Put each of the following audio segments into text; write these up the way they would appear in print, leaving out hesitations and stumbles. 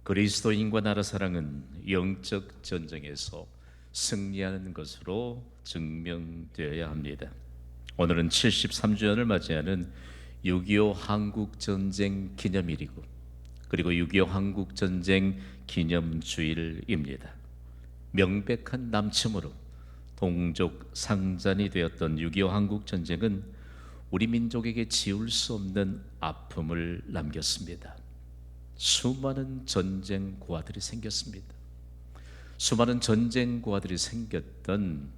그리스도인과 나라 사랑은 영적 전쟁에서 승리하는 것으로 증명되어야 합니다. 오늘은 73주년을 맞이하는 6.25 한국전쟁 기념일이고, 그리고 6.25 한국전쟁 기념주일입니다. 명백한 남침으로 동족 상잔이 되었던 6.25 한국전쟁은 우리 민족에게 지울 수 없는 아픔을 남겼습니다. 수많은 전쟁 고아들이 생겼습니다. 수많은 전쟁 고아들이 생겼던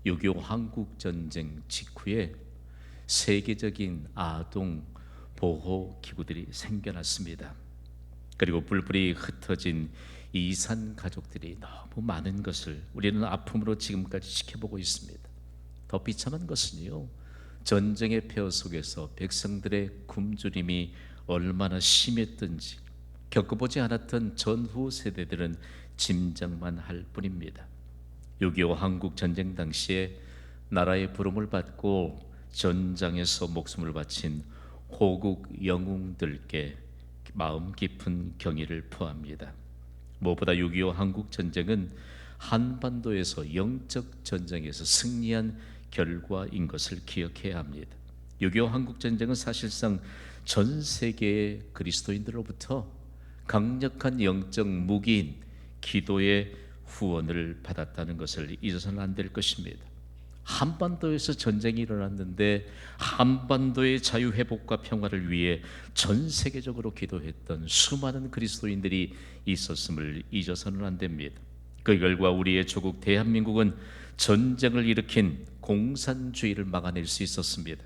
6.25 한국전쟁 직후에 세계적인 아동 보호 기구들이 생겨났습니다. 그리고 뿔뿔이 흩어진 이산 가족들이 너무 많은 것을 우리는 아픔으로 지금까지 지켜보고 있습니다. 더 비참한 것은요, 전쟁의 폐허 속에서 백성들의 굶주림이 얼마나 심했던지 겪어보지 않았던 전후 세대들은 짐작만 할 뿐입니다. 6.25 한국전쟁 당시에 나라의 부름을 받고 전장에서 목숨을 바친 호국 영웅들께 마음 깊은 경의를 표합니다. 무엇보다 6.25 한국전쟁은 한반도에서 영적 전쟁에서 승리한 결과인 것을 기억해야 합니다. 6.25 한국전쟁은 사실상 전 세계의 그리스도인들로부터 강력한 영적 무기인 기도의 후원을 받았다는 것을 잊어서는 안 될 것입니다. 한반도에서 전쟁이 일어났는데 한반도의 자유회복과 평화를 위해 전 세계적으로 기도했던 수많은 그리스도인들이 있었음을 잊어서는 안 됩니다. 그 결과 우리의 조국 대한민국은 전쟁을 일으킨 공산주의를 막아낼 수 있었습니다.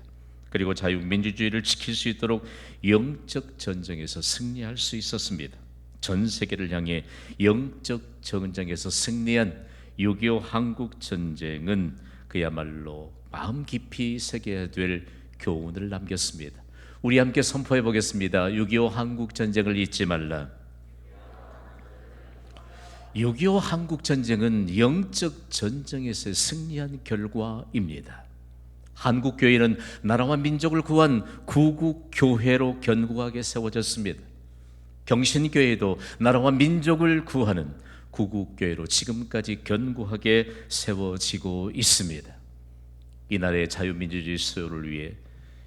그리고 자유민주주의를 지킬 수 있도록 영적 전쟁에서 승리할 수 있었습니다. 전 세계를 향해 영적 전쟁에서 승리한 6.25 한국전쟁은 그야말로 마음 깊이 새겨야 될 교훈을 남겼습니다. 우리 함께 선포해 보겠습니다. 6.25 한국전쟁을 잊지 말라. 6.25 한국전쟁은 영적 전쟁에서 승리한 결과입니다. 한국교회는 나라와 민족을 구한 구국교회로 견고하게 세워졌습니다. 경신교회도 나라와 민족을 구하는 구국교회로 지금까지 견고하게 세워지고 있습니다. 이 나라의 자유민주주의 수요를 위해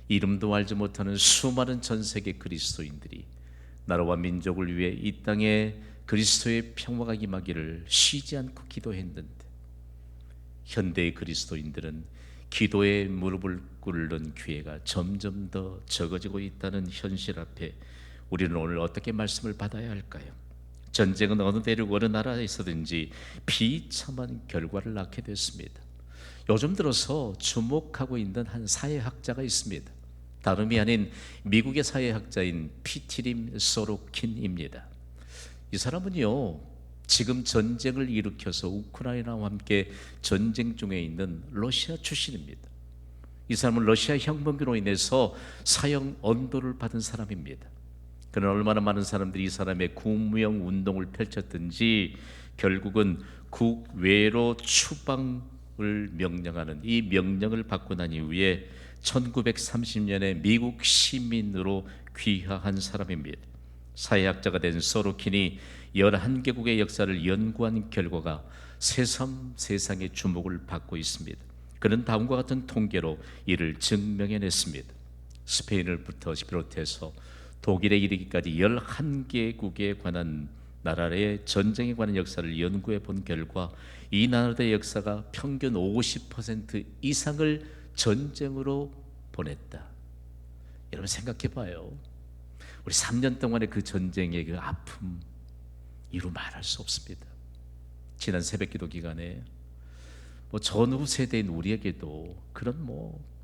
이름도 알지 못하는 수많은 전세계 그리스도인들이 나라와 민족을 위해 이 땅에 그리스도의 평화가 임하기를 쉬지 않고 기도했는데, 현대의 그리스도인들은 기도에 무릎을 꿇는 기회가 점점 더 적어지고 있다는 현실 앞에 우리는 오늘 어떻게 말씀을 받아야 할까요? 전쟁은 어느 대륙 어느 나라에서든지 비참한 결과를 낳게 됐습니다. 요즘 들어서 주목하고 있는 한 사회학자가 있습니다. 다름이 아닌 미국의 사회학자인 피티림 소로킨입니다. 이 사람은요, 지금 전쟁을 일으켜서 우크라이나와 함께 전쟁 중에 있는 러시아 출신입니다. 이 사람은 러시아 혁명으로 인해서 사형 언도를 받은 사람입니다. 그러나 얼마나 많은 사람들이 이 사람의 구무형 운동을 펼쳤든지 결국은 국외로 추방을 명령하는 이 명령을 받고 난 이후에 1930년에 미국 시민으로 귀화한 사람입니다. 사회학자가 된 소로킨이 11개국의 역사를 연구한 결과가 새삼 세상의 주목을 받고 있습니다. 그는 다음과 같은 통계로 이를 증명해냈습니다. 스페인을 비롯해서 독일에 이르기까지 11개국에 관한 나라의 전쟁에 관한 역사를 연구해 본 결과 이 나라의 역사가 평균 50% 이상을 전쟁으로 보냈다. 여러분 생각해 봐요. 우리 3년 동안의 그 전쟁의 그 아픔 이루 말할 수 없습니다. 지난 새벽기도 기간에 전후 세대인 우리에게도 그런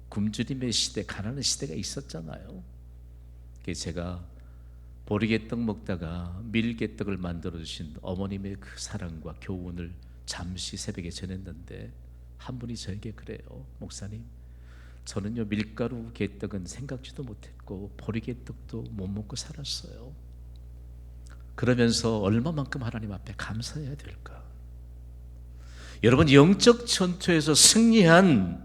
굶주림의 시대, 가난한 시대가 있었잖아요. 제가 보리개떡 먹다가 밀개떡을 만들어 주신 어머님의 그 사랑과 교훈을 잠시 새벽에 전했는데 한 분이 저에게 그래요. 목사님, 저는요 밀가루 개떡은 생각지도 못했고 보리개떡도 못 먹고 살았어요. 그러면서 얼마만큼 하나님 앞에 감사해야 될까? 여러분, 영적 전투에서 승리한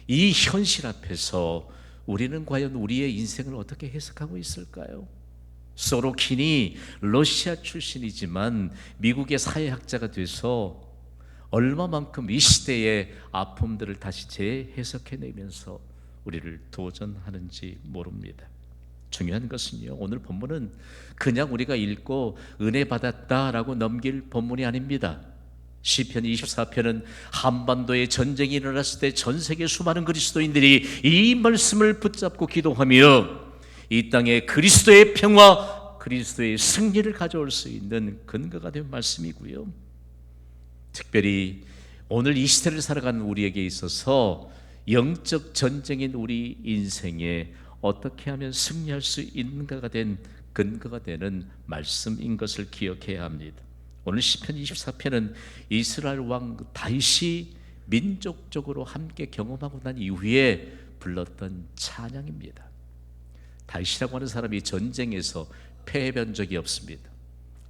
이 현실 앞에서 우리는 과연 우리의 인생을 어떻게 해석하고 있을까요? 소로킨이 러시아 출신이지만 미국의 사회학자가 돼서 얼마만큼 이 시대의 아픔들을 다시 재해석해내면서 우리를 도전하는지 모릅니다. 중요한 것은요, 오늘 본문은 그냥 우리가 읽고 은혜 받았다라고 넘길 본문이 아닙니다. 시편 24편은 한반도에 전쟁이 일어났을 때 전 세계 수많은 그리스도인들이 이 말씀을 붙잡고 기도하며 이 땅에 그리스도의 평화, 그리스도의 승리를 가져올 수 있는 근거가 된 말씀이고요. 특별히 오늘 이 시대를 살아가는 우리에게 있어서 영적 전쟁인 우리 인생에 어떻게 하면 승리할 수 있는가가 된 근거가 되는 말씀인 것을 기억해야 합니다. 오늘 시편 24편은 이스라엘 왕 다윗이 민족적으로 함께 경험하고 난 이후에 불렀던 찬양입니다. 다윗이라고 하는 사람이 전쟁에서 패배한 적이 없습니다.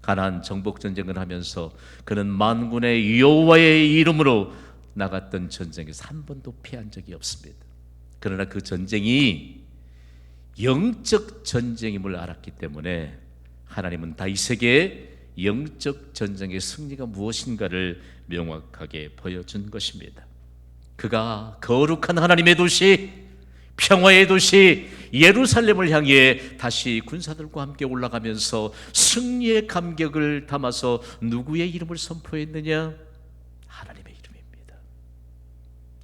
가나안 정복 전쟁을 하면서 그는 만군의 여호와의 이름으로 나갔던 전쟁에서 한 번도 패한 적이 없습니다. 그러나 그 전쟁이 영적 전쟁임을 알았기 때문에 하나님은 다윗에게 영적 전쟁의 승리가 무엇인가를 명확하게 보여준 것입니다. 그가 거룩한 하나님의 도시, 평화의 도시 예루살렘을 향해 다시 군사들과 함께 올라가면서 승리의 감격을 담아서 누구의 이름을 선포했느냐? 하나님의 이름입니다.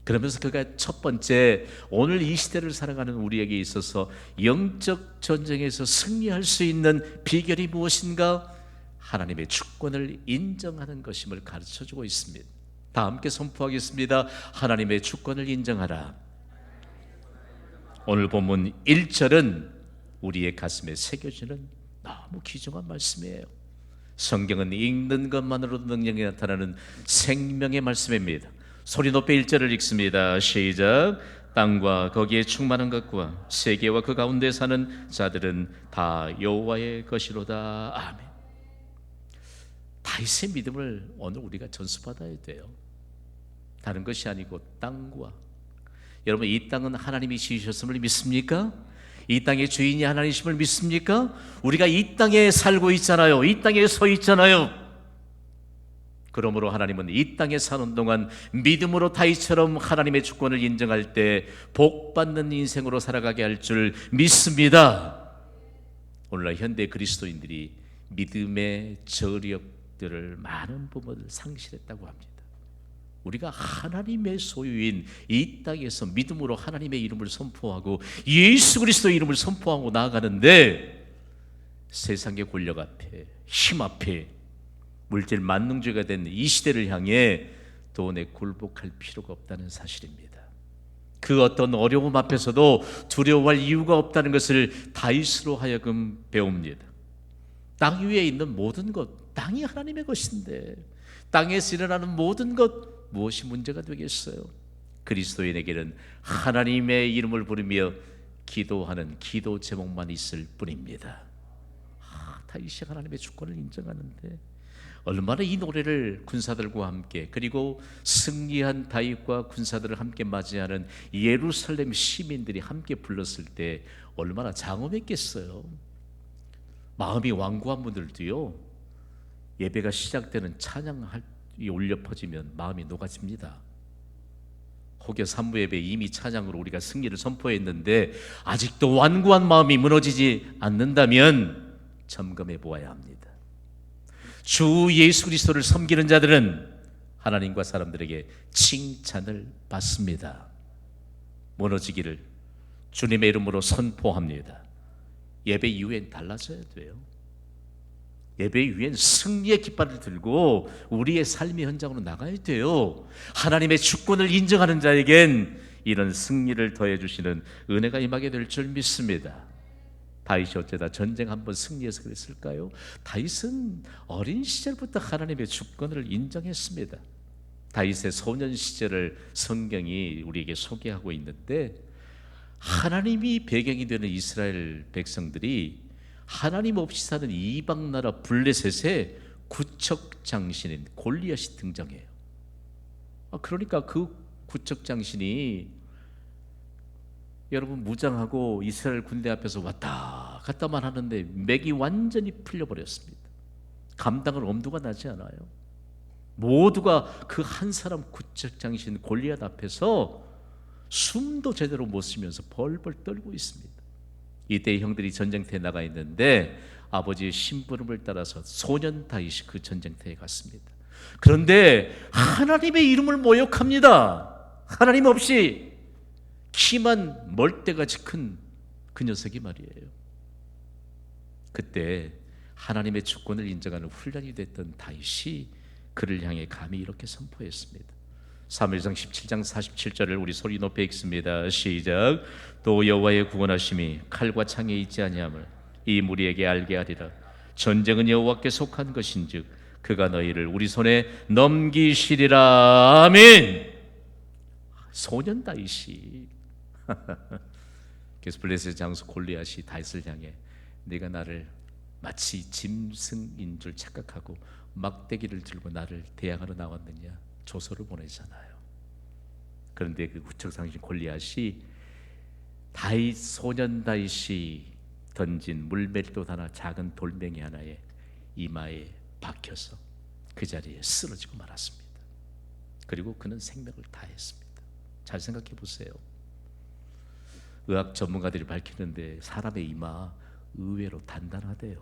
그러면서 그가 첫 번째, 오늘 이 시대를 살아가는 우리에게 있어서 영적 전쟁에서 승리할 수 있는 비결이 무엇인가? 하나님의 주권을 인정하는 것임을 가르쳐주고 있습니다. 다 함께 선포하겠습니다. 하나님의 주권을 인정하라. 오늘 본문 1절은 우리의 가슴에 새겨지는 너무 귀중한 말씀이에요. 성경은 읽는 것만으로도 능력이 나타나는 생명의 말씀입니다. 소리 높여 1절을 읽습니다. 시작. 땅과 거기에 충만한 것과 세계와 그 가운데 사는 자들은 다 여호와의 것이로다. 아멘. 다윗의 믿음을 오늘 우리가 전수받아야 돼요. 다른 것이 아니고 땅과, 여러분 이 땅은 하나님이 지으셨음을 믿습니까? 이 땅의 주인이 하나님이심을 믿습니까? 우리가 이 땅에 살고 있잖아요. 이 땅에 서 있잖아요. 그러므로 하나님은 이 땅에 사는 동안 믿음으로 다윗처럼 하나님의 주권을 인정할 때 복받는 인생으로 살아가게 할 줄 믿습니다. 오늘날 현대 그리스도인들이 믿음의 저력들을 많은 부분을 상실했다고 합니다. 우리가 하나님의 소유인 이 땅에서 믿음으로 하나님의 이름을 선포하고 예수 그리스도의 이름을 선포하고 나아가는데 세상의 권력 앞에, 힘 앞에, 물질 만능주의가 된 이 시대를 향해 돈에 굴복할 필요가 없다는 사실입니다. 그 어떤 어려움 앞에서도 두려워할 이유가 없다는 것을 다윗으로 하여금 배웁니다. 땅 위에 있는 모든 것, 땅이 하나님의 것인데 땅에서 일어나는 모든 것 무엇이 문제가 되겠어요? 그리스도인에게는 하나님의 이름을 부르며 기도하는 기도 제목만 있을 뿐입니다. 다윗이 하나님의 주권을 인정하는데 얼마나 이 노래를 군사들과 함께, 그리고 승리한 다윗과 군사들을 함께 맞이하는 예루살렘 시민들이 함께 불렀을 때 얼마나 장엄했겠어요. 마음이 완고한 분들도요, 예배가 시작되는 찬양이 울려 퍼지면 마음이 녹아집니다. 혹여 산부 예배 이미 찬양으로 우리가 승리를 선포했는데 아직도 완고한 마음이 무너지지 않는다면 점검해 보아야 합니다. 주 예수 그리스도를 섬기는 자들은 하나님과 사람들에게 칭찬을 받습니다. 무너지기를 주님의 이름으로 선포합니다. 예배 이후엔 달라져야 돼요. 예배 이후엔 승리의 깃발을 들고 우리의 삶의 현장으로 나가야 돼요. 하나님의 주권을 인정하는 자에겐 이런 승리를 더해 주시는 은혜가 임하게 될 줄 믿습니다. 다윗이 어쩌다 전쟁 한번 승리해서 그랬을까요? 다윗은 어린 시절부터 하나님의 주권을 인정했습니다. 다윗의 소년 시절을 성경이 우리에게 소개하고 있는데, 하나님이 배경이 되는 이스라엘 백성들이 하나님 없이 사는 이방 나라 블레셋의 구척 장신인 골리앗이 등장해요. 그러니까 그 구척 장신이 여러분 무장하고 이스라엘 군대 앞에서 왔다 갔다만 하는데 맥이 완전히 풀려버렸습니다. 감당할 엄두가 나지 않아요. 모두가 그 한 사람 구책장신 골리앗 앞에서 숨도 제대로 못 쉬면서 벌벌 떨고 있습니다. 이때 형들이 전쟁터에 나가 있는데 아버지의 심부름을 따라서 소년 다윗이 그 전쟁터에 갔습니다. 그런데 하나님의 이름을 모욕합니다. 하나님 없이 키만 멀대같이 큰 그 녀석이 말이에요. 그때 하나님의 주권을 인정하는 훈련이 됐던 다윗이 그를 향해 감히 이렇게 선포했습니다. 사무엘상 17장 47절을 우리 소리 높여 읽습니다. 시작. 또 여호와의 구원하심이 칼과 창에 있지 아니함을 이 무리에게 알게 하리라. 전쟁은 여호와께 속한 것인즉 그가 너희를 우리 손에 넘기시리라. 아멘. 소년 다윗이 그래서 블레셋 장수 골리앗이 다윗을 향해 네가 나를 마치 짐승인 줄 착각하고 막대기를 들고 나를 대항하러 나왔느냐 조소를 보내잖아요. 그런데 그 구척상신 골리앗이 다윗 소년 다윗이 던진 물맷돌 하나 작은 돌멩이 하나에 이마에 박혀서 그 자리에 쓰러지고 말았습니다. 그리고 그는 생명을 다했습니다. 잘 생각해 보세요. 의학 전문가들이 밝히는데 사람의 이마 의외로 단단하대요.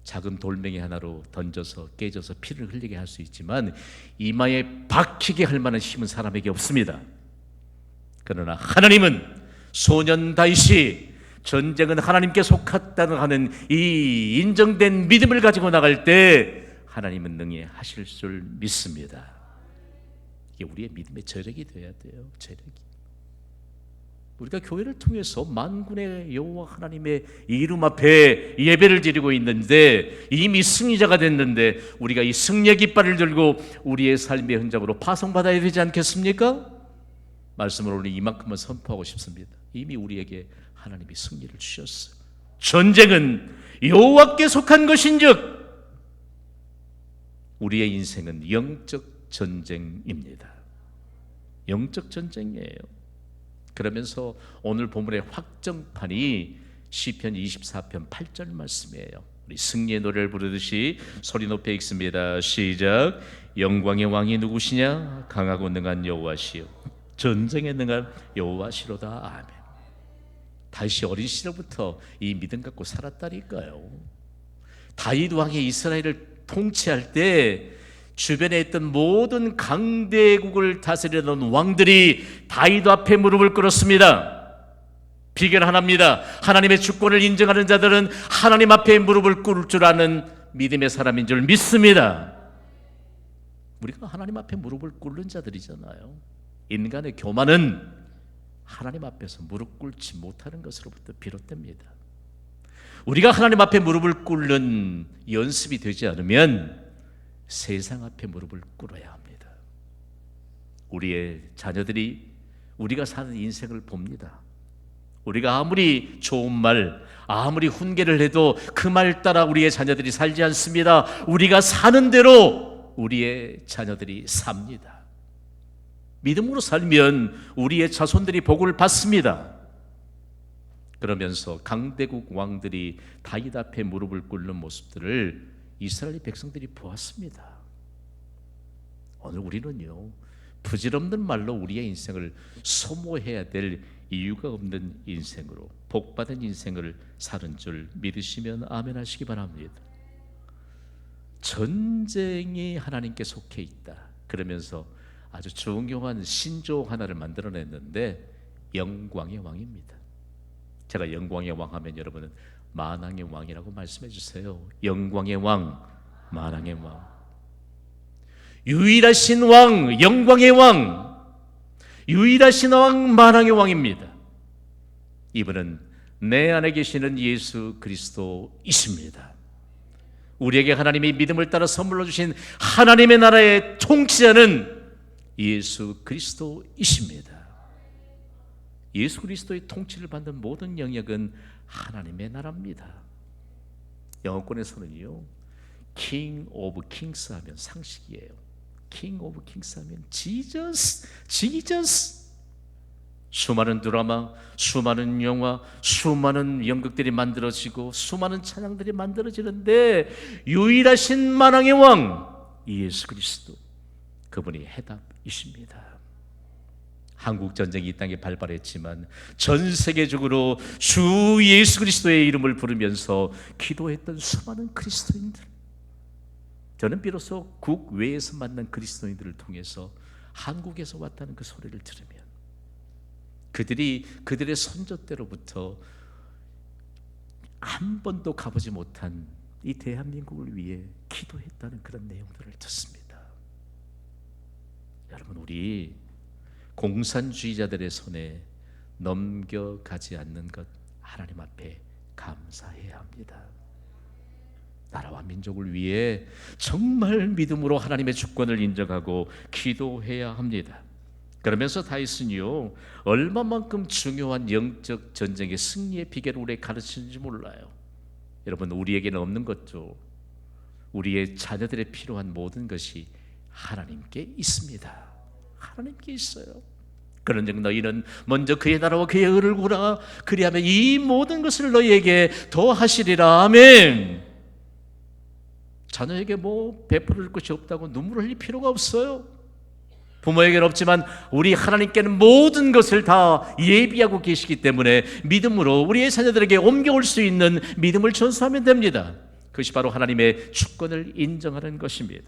작은 돌멩이 하나로 던져서 깨져서 피를 흘리게 할 수 있지만 이마에 박히게 할 만한 힘은 사람에게 없습니다. 그러나 하나님은 소년 다윗이 전쟁은 하나님께 속았다는 하는 이 인정된 믿음을 가지고 나갈 때 하나님은 능히 하실 줄 믿습니다. 이게 우리의 믿음의 저력이 돼야 돼요. 저력이. 우리가 교회를 통해서 만군의 여호와 하나님의 이름 앞에 예배를 드리고 있는데 이미 승리자가 됐는데 우리가 이 승리의 깃발을 들고 우리의 삶의 흔적으로 파송받아야 되지 않겠습니까? 말씀을 오늘 이만큼만 선포하고 싶습니다. 이미 우리에게 하나님이 승리를 주셨어요. 전쟁은 여호와께 속한 것인즉 우리의 인생은 영적 전쟁입니다. 영적 전쟁이에요. 그러면서 오늘 본문의 확정판이 시편 24편 8절 말씀이에요. 우리 승리의 노래를 부르듯이 소리 높여 읽습니다. 시작. 영광의 왕이 누구시냐? 강하고 능한 여호와시요 전쟁에 능한 여호와시로다. 아멘. 다윗이 어린 시절부터 이 믿음 갖고 살았다니까요. 다윗 왕이 이스라엘을 통치할 때 주변에 있던 모든 강대국을 다스리던 왕들이 다윗 앞에 무릎을 꿇었습니다. 비결 하나입니다. 하나님의 주권을 인정하는 자들은 하나님 앞에 무릎을 꿇을 줄 아는 믿음의 사람인 줄 믿습니다. 우리가 하나님 앞에 무릎을 꿇는 자들이잖아요. 인간의 교만은 하나님 앞에서 무릎 꿇지 못하는 것으로부터 비롯됩니다. 우리가 하나님 앞에 무릎을 꿇는 연습이 되지 않으면 세상 앞에 무릎을 꿇어야 합니다. 우리의 자녀들이 우리가 사는 인생을 봅니다. 우리가 아무리 좋은 말, 아무리 훈계를 해도 그 말 따라 우리의 자녀들이 살지 않습니다. 우리가 사는 대로 우리의 자녀들이 삽니다. 믿음으로 살면 우리의 자손들이 복을 받습니다. 그러면서 강대국 왕들이 다윗 앞에 무릎을 꿇는 모습들을 이스라엘 백성들이 보았습니다. 오늘 우리는요, 부질없는 말로 우리의 인생을 소모해야 될 이유가 없는 인생으로 복받은 인생을 사는 줄 믿으시면 아멘 하시기 바랍니다. 전쟁이 하나님께 속해 있다. 그러면서 아주 중요한 신조 하나를 만들어냈는데 영광의 왕입니다. 제가 영광의 왕 하면 여러분은 만왕의 왕이라고 말씀해 주세요. 영광의 왕, 만왕의 왕. 유일하신 왕, 영광의 왕, 유일하신 왕, 만왕의 왕입니다. 이분은 내 안에 계시는 예수 그리스도이십니다. 우리에게 하나님이 믿음을 따라 선물로 주신 하나님의 나라의 통치자는 예수 그리스도이십니다. 예수 그리스도의 통치를 받는 모든 영역은 하나님의 나라입니다. 영어권에서는요, King of Kings 하면 상식이에요. King of Kings 하면 Jesus, Jesus. 수많은 드라마, 수많은 영화, 수많은 연극들이 만들어지고 수많은 찬양들이 만들어지는데 유일하신 만왕의 왕 예수 그리스도, 그분이 해답이십니다. 한국 전쟁이 이 땅에 발발했지만 전 세계적으로 주 예수 그리스도의 이름을 부르면서 기도했던 수많은 그리스도인들, 저는 비로소 국외에서 만난 그리스도인들을 통해서 한국에서 왔다는 그 소리를 들으면 그들이 그들의 선조 때로부터 한 번도 가보지 못한 이 대한민국을 위해 기도했다는 그런 내용들을 듣습니다. 여러분, 우리 공산주의자들의 손에 넘겨가지 않는 것 하나님 앞에 감사해야 합니다. 나라와 민족을 위해 정말 믿음으로 하나님의 주권을 인정하고 기도해야 합니다. 그러면서 다윗은요, 얼마만큼 중요한 영적 전쟁의 승리의 비결을 우리에게 가르치는지 몰라요. 여러분, 우리에게는 없는 것도 우리의 자녀들의 필요한 모든 것이 하나님께 있습니다. 하나님께 있어요. 그런즉 너희는 먼저 그의 나라와 그의 의를 구하라. 그리하면 이 모든 것을 너희에게 더하시리라. 아멘. 자녀에게 뭐 베풀을 것이 없다고 눈물을 흘릴 필요가 없어요. 부모에게는 없지만 우리 하나님께는 모든 것을 다 예비하고 계시기 때문에 믿음으로 우리의 자녀들에게 옮겨올 수 있는 믿음을 전수하면 됩니다. 그것이 바로 하나님의 주권을 인정하는 것입니다.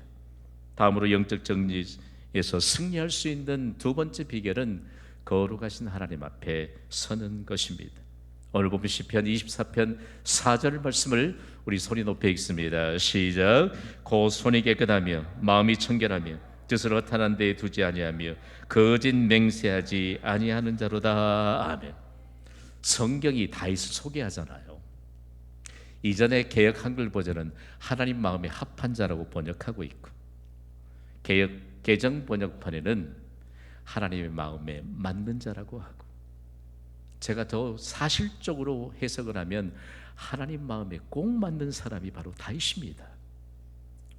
다음으로 영적 정리에서 승리할 수 있는 두 번째 비결은 거룩하신 하나님 앞에 서는 것입니다. 오늘 보면 시편 24편 4절 말씀을 우리 소리 높여 읽습니다. 시작. 곧 손이 깨끗하며 마음이 청결하며 뜻을 허탄한 데에 두지 아니하며 거짓 맹세하지 아니하는 자로다. 아멘. 성경이 다윗을 소개하잖아요. 이전에 개역 한글 버전은 하나님 마음에 합한 자라고 번역하고 있고, 개역 개정 번역판에는 하나님의 마음에 맞는 자라고 하고, 제가 더 사실적으로 해석을 하면 하나님 마음에 꼭 맞는 사람이 바로 다윗입니다.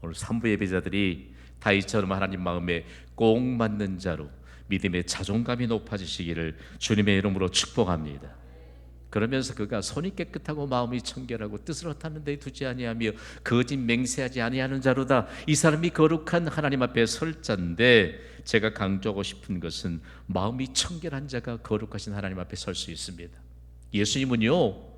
오늘 3부 예배자들이 다윗처럼 하나님 마음에 꼭 맞는 자로 믿음의 자존감이 높아지시기를 주님의 이름으로 축복합니다. 그러면서 그가 손이 깨끗하고 마음이 청결하고 뜻을 허탄는 데 두지 아니하며 거짓 맹세하지 아니하는 자로다. 이 사람이 거룩한 하나님 앞에 설 자인데, 제가 강조하고 싶은 것은 마음이 청결한 자가 거룩하신 하나님 앞에 설 수 있습니다. 예수님은요,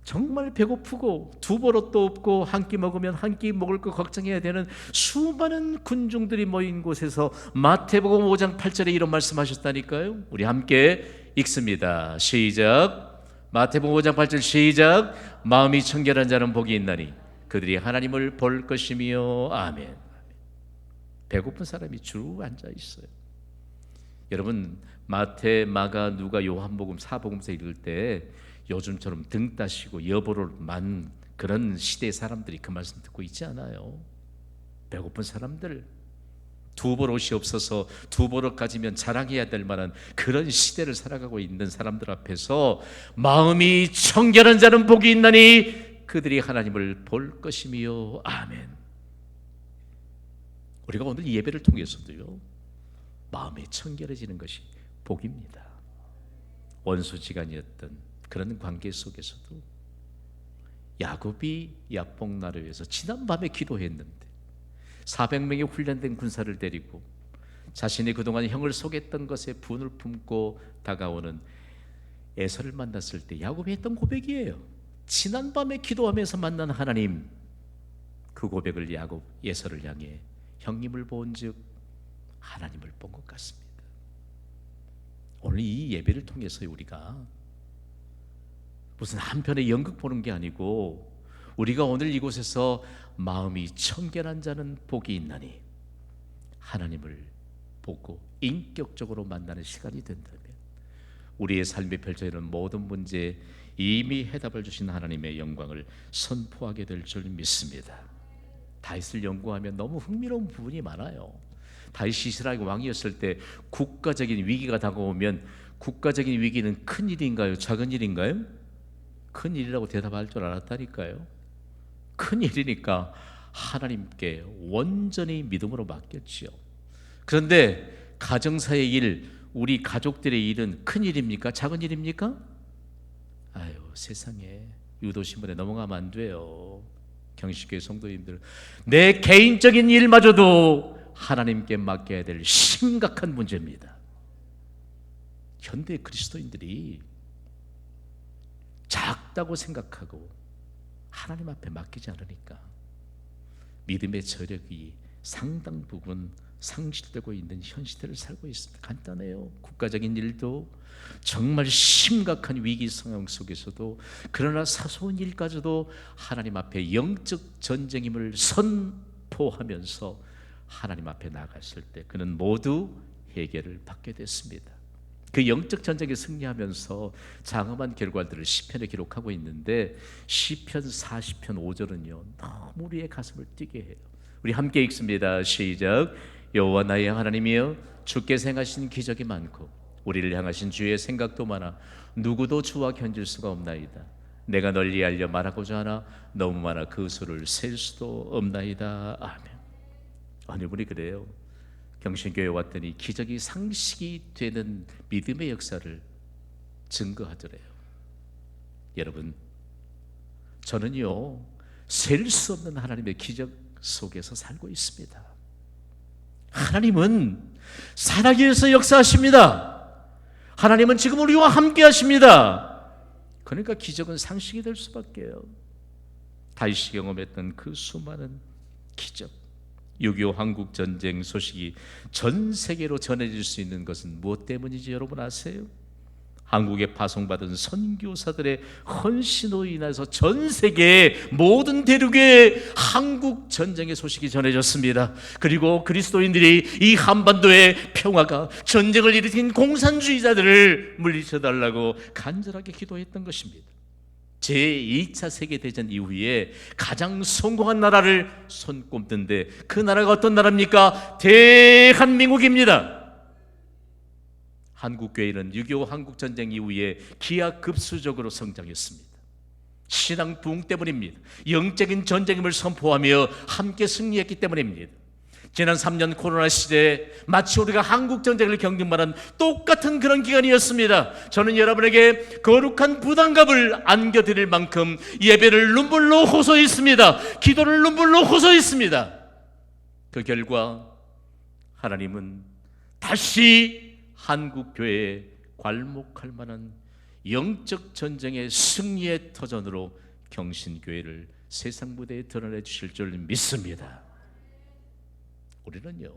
정말 배고프고 두 버릇도 없고 한 끼 먹으면 한 끼 먹을 거 걱정해야 되는 수많은 군중들이 모인 곳에서 마태복음 5장 8절에 이런 말씀하셨다니까요. 우리 함께 읽습니다. 시작. 마태복음 5장 8절 시작. 마음이 청결한 자는 복이 있나니 그들이 하나님을 볼 것이며. 아멘. 배고픈 사람이 줄 앉아 있어요. 여러분, 마태, 마가, 누가, 요한복음, 사복음서 읽을 때 요즘처럼 등 따시고 여보를 만 그런 시대의 사람들이 그 말씀 듣고 있지 않아요. 배고픈 사람들, 두 버릇이 없어서 두 버릇 가지면 자랑해야 될 만한 그런 시대를 살아가고 있는 사람들 앞에서 마음이 청결한 자는 복이 있나니 그들이 하나님을 볼 것이며. 아멘. 우리가 오늘 이 예배를 통해서도요, 마음이 청결해지는 것이 복입니다. 원수지간이었던 그런 관계 속에서도 야곱이 야복나를 위해서 지난밤에 기도했는데 400명의 훈련된 군사를 데리고 자신이 그동안 형을 속였던 것에 분을 품고 다가오는 에서를 만났을 때 야곱이 했던 고백이에요. 지난밤에 기도하면서 만난 하나님, 그 고백을 야곱 에서를 향해 형님을 본즉 하나님을 본 것 같습니다. 오늘 이 예배를 통해서 우리가 무슨 한편의 연극 보는 게 아니고, 우리가 오늘 이곳에서 마음이 청결한 자는 복이 있나니 하나님을 보고 인격적으로 만나는 시간이 된다면 우리의 삶에 펼쳐 있는 모든 문제에 이미 해답을 주신 하나님의 영광을 선포하게 될 줄 믿습니다. 다윗을 연구하면 너무 흥미로운 부분이 많아요. 다윗이 이스라엘 왕이었을 때 국가적인 위기가 다가오면 국가적인 위기는 큰 일인가요? 작은 일인가요? 큰 일이라고 대답할 줄 알았다니까요. 큰 일이니까 하나님께 온전히 믿음으로 맡겼지요. 그런데 가정사의 일, 우리 가족들의 일은 큰 일입니까? 작은 일입니까? 아유, 세상에 유도신문에 넘어가면 안 돼요. 경식교회 성도님들, 내 개인적인 일마저도 하나님께 맡겨야 될 심각한 문제입니다. 현대 그리스도인들이 작다고 생각하고 하나님 앞에 맡기지 않으니까 믿음의 저력이 상당 부분 상실되고 있는 현 시대를 살고 있습니다. 간단해요. 국가적인 일도 정말 심각한 위기 상황 속에서도, 그러나 사소한 일까지도 하나님 앞에 영적 전쟁임을 선포하면서 하나님 앞에 나갔을 때 그는 모두 해결을 받게 됐습니다. 그 영적 전쟁에 승리하면서 장엄한 결과들을 시편에 기록하고 있는데, 시편 40편 5절은요 너무 우리의 가슴을 뛰게 해요. 우리 함께 읽습니다. 시작. 여호와 나의 하나님이여, 주께서 행하신 기적이 많고 우리를 향하신 주의 생각도 많아 누구도 주와 견질 수가 없나이다. 내가 널리 알려 말하고자 하나 너무 많아 그 수를 셀 수도 없나이다. 아멘. 아니, 우리 그래요. 경신교회 왔더니 기적이 상식이 되는 믿음의 역사를 증거하더래요. 여러분, 저는요 셀 수 없는 하나님의 기적 속에서 살고 있습니다. 하나님은 살아계셔서 역사하십니다. 하나님은 지금 우리와 함께 하십니다. 그러니까 기적은 상식이 될 수밖에요. 다윗이 경험했던 그 수많은 기적, 6.25 한국전쟁 소식이 전 세계로 전해질 수 있는 것은 무엇 때문인지 여러분 아세요? 한국에 파송받은 선교사들의 헌신으로 인해서 전 세계 모든 대륙에 한국 전쟁의 소식이 전해졌습니다. 그리고 그리스도인들이 이 한반도의 평화가 전쟁을 일으킨 공산주의자들을 물리쳐달라고 간절하게 기도했던 것입니다. 제2차 세계대전 이후에 가장 성공한 나라를 손꼽는데 그 나라가 어떤 나라입니까? 대한민국입니다. 한국교회는 6.25 한국전쟁 이후에 기하급수적으로 성장했습니다. 신앙 부흥 때문입니다. 영적인 전쟁임을 선포하며 함께 승리했기 때문입니다. 지난 3년 코로나 시대에 마치 우리가 한국전쟁을 겪는 바는 똑같은 그런 기간이었습니다. 저는 여러분에게 거룩한 부담감을 안겨드릴 만큼 예배를 눈물로 호소했습니다. 기도를 눈물로 호소했습니다. 그 결과 하나님은 다시 한국교회에 괄목할 만한 영적 전쟁의 승리의 터전으로 경신교회를 세상 무대에 드러내 주실 줄 믿습니다. 우리는요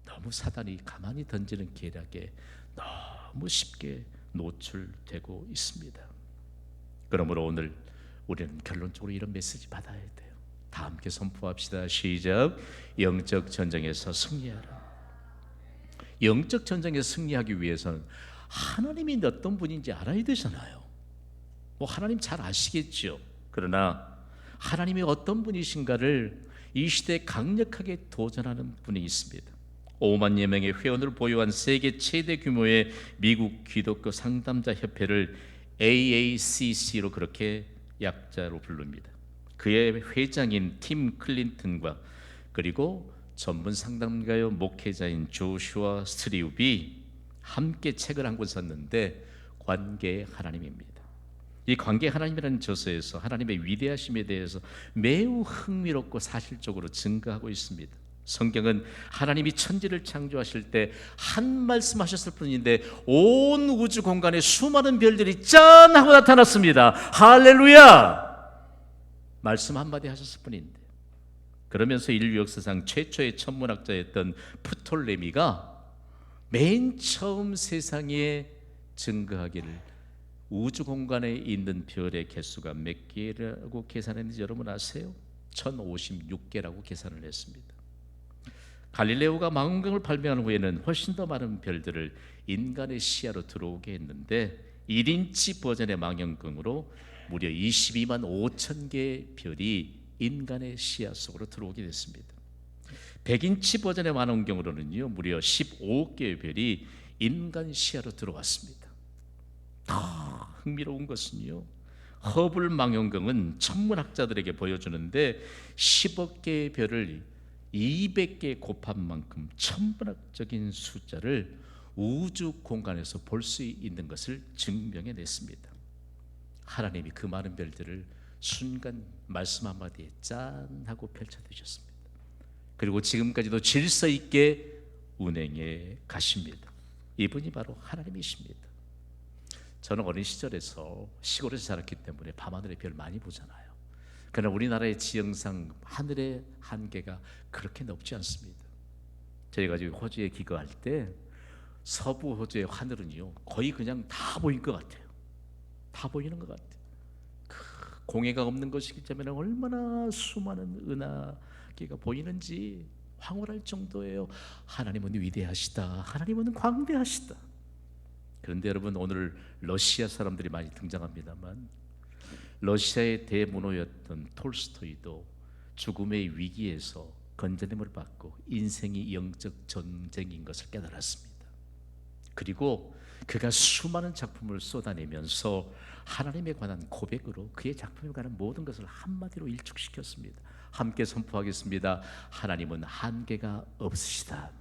너무 사단이 가만히 던지는 계략에 너무 쉽게 노출되고 있습니다. 그러므로 오늘 우리는 결론적으로 이런 메시지 받아야 돼요. 다 함께 선포합시다. 시작. 영적 전쟁에서 승리하라. 영적 전쟁에 승리하기 위해서는 하나님이 어떤 분인지 알아야 되잖아요. 하나님 잘 아시겠죠. 그러나 하나님이 어떤 분이신가를 이 시대에 강력하게 도전하는 분이 있습니다. 5만여 명의 회원을 보유한 세계 최대 규모의 미국 기독교 상담자 협회를 AACC로 그렇게 약자로 부릅니다. 그의 회장인 팀 클린턴과 그리고 전문 상담가요 목회자인 조슈아 스트리웁이 함께 책을 한 권 썼는데 관계의 하나님입니다. 이 관계의 하나님이라는 저서에서 하나님의 위대하심에 대해서 매우 흥미롭고 사실적으로 증거하고 있습니다. 성경은 하나님이 천지를 창조하실 때 한 말씀하셨을 뿐인데 온 우주 공간에 수많은 별들이 짠 하고 나타났습니다. 할렐루야! 말씀 한마디 하셨을 뿐인데, 그러면서 인류 역사상 최초의 천문학자였던 프톨레미가 맨 처음 세상에 증거하기를 우주 공간에 있는 별의 개수가 몇 개라고 계산했는지 여러분 아세요? 1056개라고 계산을 했습니다. 갈릴레오가 망원경을 발명한 후에는 훨씬 더 많은 별들을 인간의 시야로 들어오게 했는데 1인치 버전의 망원경으로 무려 22만 5천 개의 별이 인간의 시야 속으로 들어오게 됐습니다. 100인치 버전의 망원경으로는요 무려 15개의 별이 인간 시야로 들어왔습니다. 더 흥미로운 것은요, 허블 망원경은 천문학자들에게 보여주는데 10억 개의 별을 200개 곱한 만큼 천문학적인 숫자를 우주 공간에서 볼 수 있는 것을 증명해냈습니다. 하나님이 그 많은 별들을 순간 말씀 한마디에 짠 하고 펼쳐두셨습니다. 그리고 지금까지도 질서 있게 운행해 가십니다. 이분이 바로 하나님이십니다. 저는 어린 시절에서 시골에서 자랐기 때문에 밤하늘의 별 많이 보잖아요. 그러나 우리나라의 지형상 하늘의 한계가 그렇게 높지 않습니다. 저희가 지금 호주에 기거할 때 서부 호주의 하늘은요 거의 그냥 다 보일 것 같아요. 다 보이는 것 같아요. 공해가 없는 것이기 때문에 얼마나 수많은 은하계가 보이는지 황홀할 정도예요. 하나님은 위대하시다. 하나님은 광대하시다. 그런데 여러분, 오늘 러시아 사람들이 많이 등장합니다만 러시아의 대문호였던 톨스토이도 죽음의 위기에서 건져냄을 받고 인생이 영적 전쟁인 것을 깨달았습니다. 그리고 그가 수많은 작품을 쏟아내면서 하나님에 관한 고백으로 그의 작품에 관한 모든 것을 한마디로 일축시켰습니다. 함께 선포하겠습니다. 하나님은 한계가 없으시다.